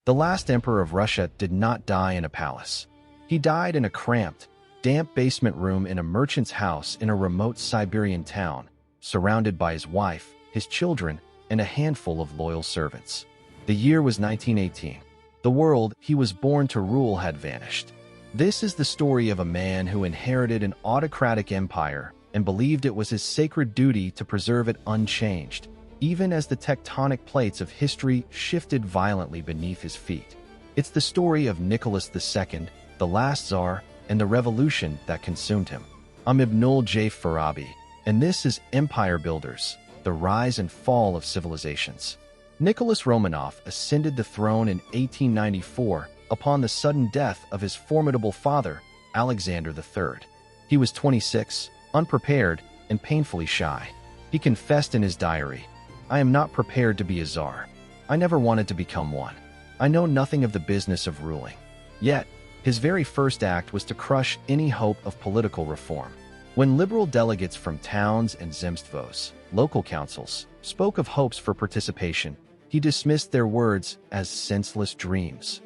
The last emperor of Russia did not die in a palace. He died in a cramped, damp basement room in a merchant's house in a remote Siberian town, surrounded by his wife, his children, and a handful of loyal servants. The year was 1918. The world he was born to rule had vanished. This is the story of a man who inherited an autocratic empire and believed it was his sacred duty to preserve it unchanged, even as the tectonic plates of history shifted violently beneath his feet. It's the story of Nicholas II, the last Tsar, and the revolution that consumed him. I'm Ibnul Jaif Farabi, and this is Empire Builders, the rise and fall of civilizations. Nicholas Romanov ascended the throne in 1894 upon the sudden death of his formidable father, Alexander III. He was 26, unprepared, and painfully shy. He confessed in his diary, "I am not prepared to be a czar. I never wanted to become one. I know nothing of the business of ruling." Yet, his very first act was to crush any hope of political reform. When liberal delegates from towns and zemstvos, local councils, spoke of hopes for participation, he dismissed their words as senseless dreams.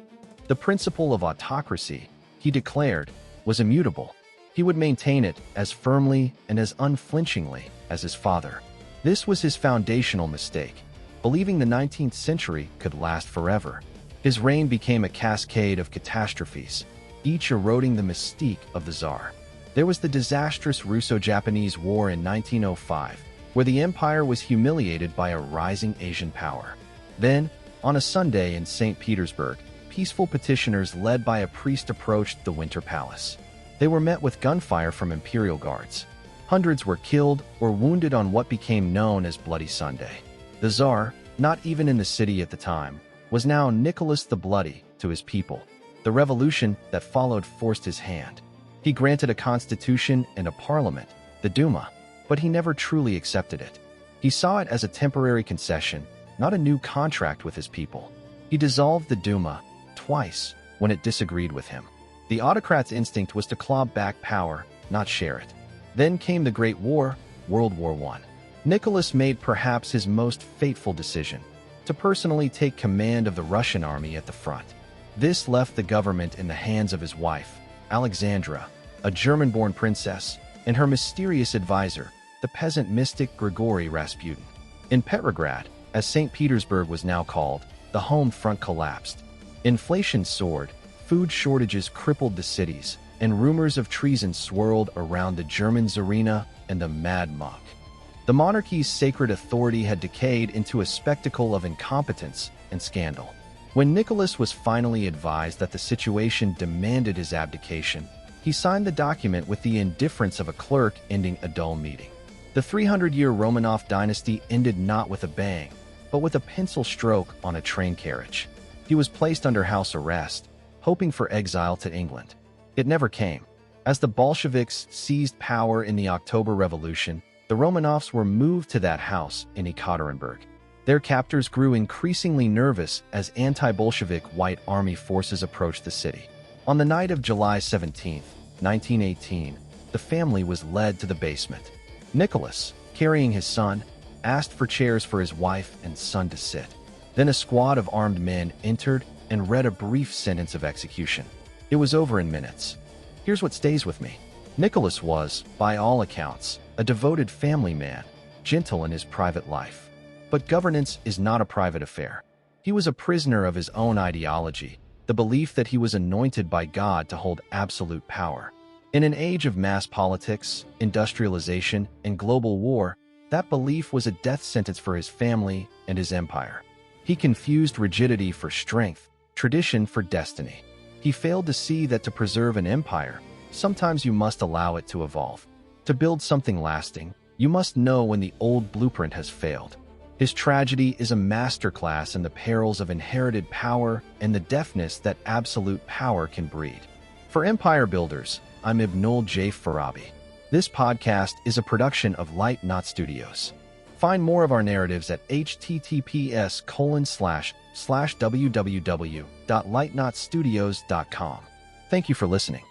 The principle of autocracy, he declared, was immutable. He would maintain it as firmly and as unflinchingly as his father. This was his foundational mistake, believing the 19th century could last forever. His reign became a cascade of catastrophes, each eroding the mystique of the Tsar. There was the disastrous Russo-Japanese War in 1905, where the empire was humiliated by a rising Asian power. Then, on a Sunday in St. Petersburg, peaceful petitioners led by a priest approached the Winter Palace. They were met with gunfire from imperial guards. Hundreds were killed or wounded on what became known as Bloody Sunday. The Tsar, not even in the city at the time, was now Nicholas the Bloody to his people. The revolution that followed forced his hand. He granted a constitution and a parliament, the Duma, but he never truly accepted it. He saw it as a temporary concession, not a new contract with his people. He dissolved the Duma twice when it disagreed with him. The autocrat's instinct was to claw back power, not share it. Then came the Great War, World War I. Nicholas made perhaps his most fateful decision, to personally take command of the Russian army at the front. This left the government in the hands of his wife, Alexandra, a German-born princess, and her mysterious advisor, the peasant mystic Grigory Rasputin. In Petrograd, as St. Petersburg was now called, the home front collapsed. Inflation soared, food shortages crippled the cities, and rumors of treason swirled around the German Tsarina and the Mad Monk. The monarchy's sacred authority had decayed into a spectacle of incompetence and scandal. When Nicholas was finally advised that the situation demanded his abdication, he signed the document with the indifference of a clerk ending a dull meeting. The 300-year Romanov dynasty ended not with a bang, but with a pencil stroke on a train carriage. He was placed under house arrest, hoping for exile to England. It never came. As the Bolsheviks seized power in the October Revolution, the Romanovs were moved to that house in Ekaterinburg. Their captors grew increasingly nervous as anti-Bolshevik White Army forces approached the city. On the night of July 17, 1918, the family was led to the basement. Nicholas, carrying his son, asked for chairs for his wife and son to sit. Then a squad of armed men entered and read a brief sentence of execution. It was over in minutes. Here's what stays with me. Nicholas was, by all accounts, a devoted family man, gentle in his private life. But governance is not a private affair. He was a prisoner of his own ideology, the belief that he was anointed by God to hold absolute power. In an age of mass politics, industrialization, and global war, that belief was a death sentence for his family and his empire. He confused rigidity for strength, tradition for destiny. He failed to see that to preserve an empire, sometimes you must allow it to evolve. To build something lasting, you must know when the old blueprint has failed. His tragedy is a masterclass in the perils of inherited power and the deafness that absolute power can breed. For Empire Builders, I'm Ibnul Jaif Farabi. This podcast is a production of Light Not Studios. Find more of our narratives at https://www.lightnotstudios.com. Thank you for listening.